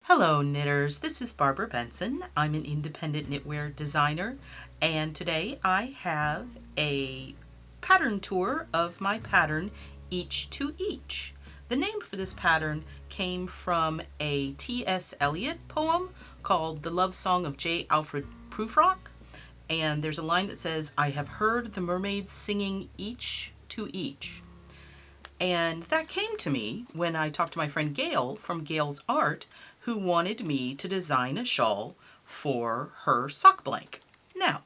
Hello knitters, this is Barbara Benson. I'm an independent knitwear designer, and today I have a pattern tour of my pattern Each to Each. The name for this pattern came from a T.S. Eliot poem called The Love Song of J. Alfred Prufrock, and there's a line that says, "I have heard the mermaids singing each to each." And that came to me when I talked to my friend Gail from Gail's Art, who wanted me to design a shawl for her sock blank. Now,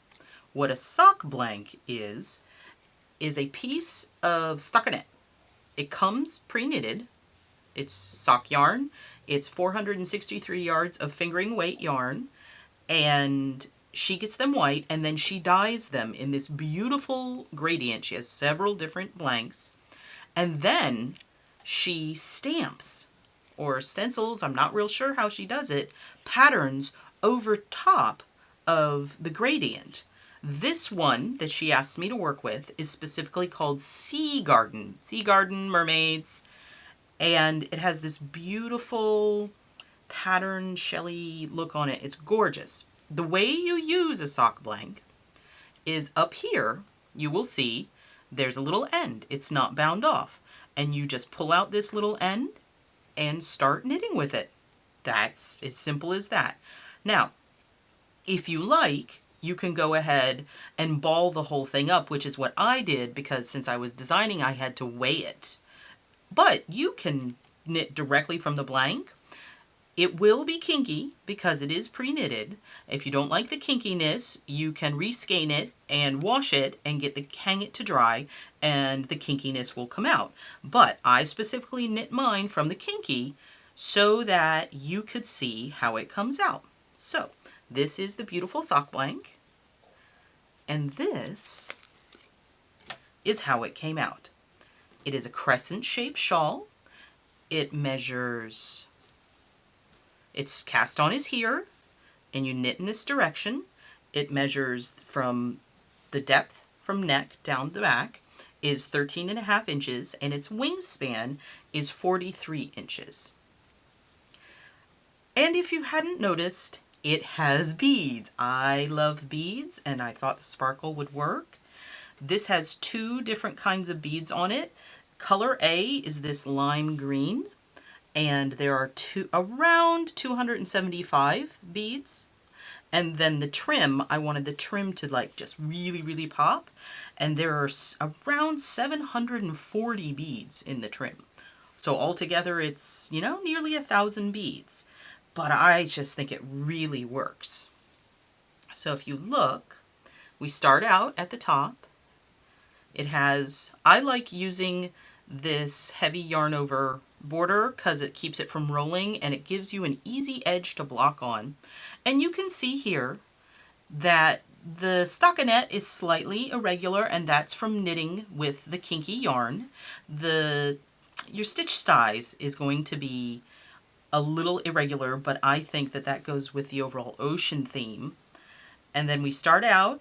what a sock blank is a piece of stockinette. It comes pre-knitted. It's sock yarn. It's 463 yards of fingering weight yarn, and she gets them white, and then she dyes them in this beautiful gradient. She has several different blanks. And then she stamps or stencils, I'm not real sure how she does it, patterns over top of the gradient. This one that she asked me to work with is specifically called Sea Garden Mermaids, and it has this beautiful pattern shelly look on it. It's gorgeous. The way you use a sock blank is up here. You will see there's a little end. It's not bound off. And you just pull out this little end and start knitting with it. That's as simple as that. Now, if you like, you can go ahead and ball the whole thing up, which is what I did, because since I was designing, I had to weigh it. But you can knit directly from the blank. It will be kinky because it is pre-knitted. If you don't like the kinkiness, you can reskein it and wash it and hang it to dry, and the kinkiness will come out. But I specifically knit mine from the kinky so that you could see how it comes out. So this is the beautiful sock blank, and this is how it came out. It is a crescent-shaped shawl. It measures... Its cast on is here, and you knit in this direction. It measures from the depth from neck down the back is 13.5 inches, and its wingspan is 43 inches. And if you hadn't noticed, it has beads. I love beads, and I thought the sparkle would work. This has two different kinds of beads on it. Color A is this lime green, and there are around 275 beads. And then the trim, I wanted the trim to like just really, really pop. And there are around 740 beads in the trim. So altogether it's, nearly 1,000 beads. But I just think it really works. So if you look, we start out at the top. It has, I like using this heavy yarn over border because it keeps it from rolling, and it gives you an easy edge to block on. And you can see here that the stockinette is slightly irregular, and that's from knitting with the kinky yarn. Your stitch size is going to be a little irregular, but I think that goes with the overall ocean theme. And then we start out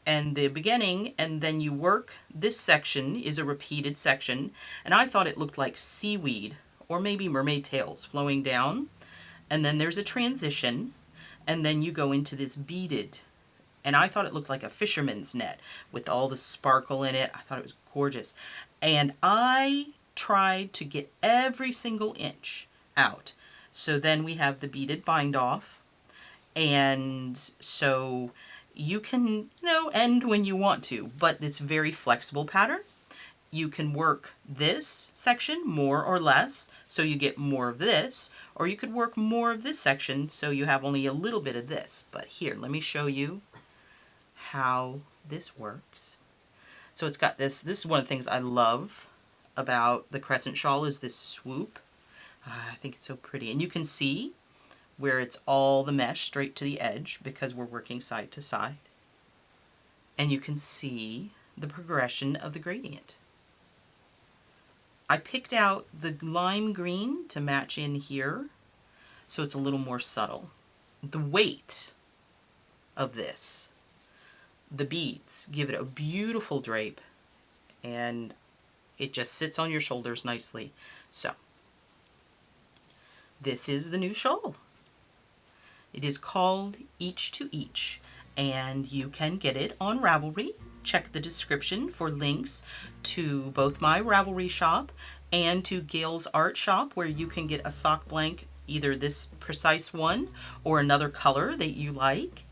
and the beginning, and then you work. This section is a repeated section, and I thought it looked like seaweed or maybe mermaid tails flowing down. And then there's a transition, and then you go into this beaded, and I thought it looked like a fisherman's net with all the sparkle in it. I thought it was gorgeous, and I tried to get every single inch out. So then we have the beaded bind off, and so you can, end when you want to, but it's a very flexible pattern. You can work this section more or less, so you get more of this, or you could work more of this section, so you have only a little bit of this. But here, let me show you how this works. So it's got this is one of the things I love about the crescent shawl is this swoop. I think it's so pretty. And you can see where it's all the mesh straight to the edge because we're working side to side. And you can see the progression of the gradient. I picked out the lime green to match in here, so it's a little more subtle. The weight of this, the beads give it a beautiful drape, and it just sits on your shoulders nicely. So this is the new shawl. It is called Each to Each, and you can get it on Ravelry. Check the description for links to both my Ravelry shop and to Gail's art shop, where you can get a sock blank, either this precise one or another color that you like.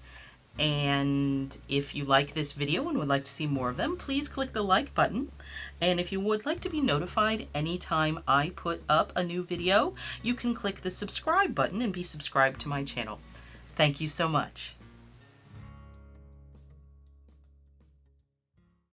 And if you like this video and would like to see more of them, please click the like button. And if you would like to be notified anytime I put up a new video, you can click the subscribe button and be subscribed to my channel. Thank you so much.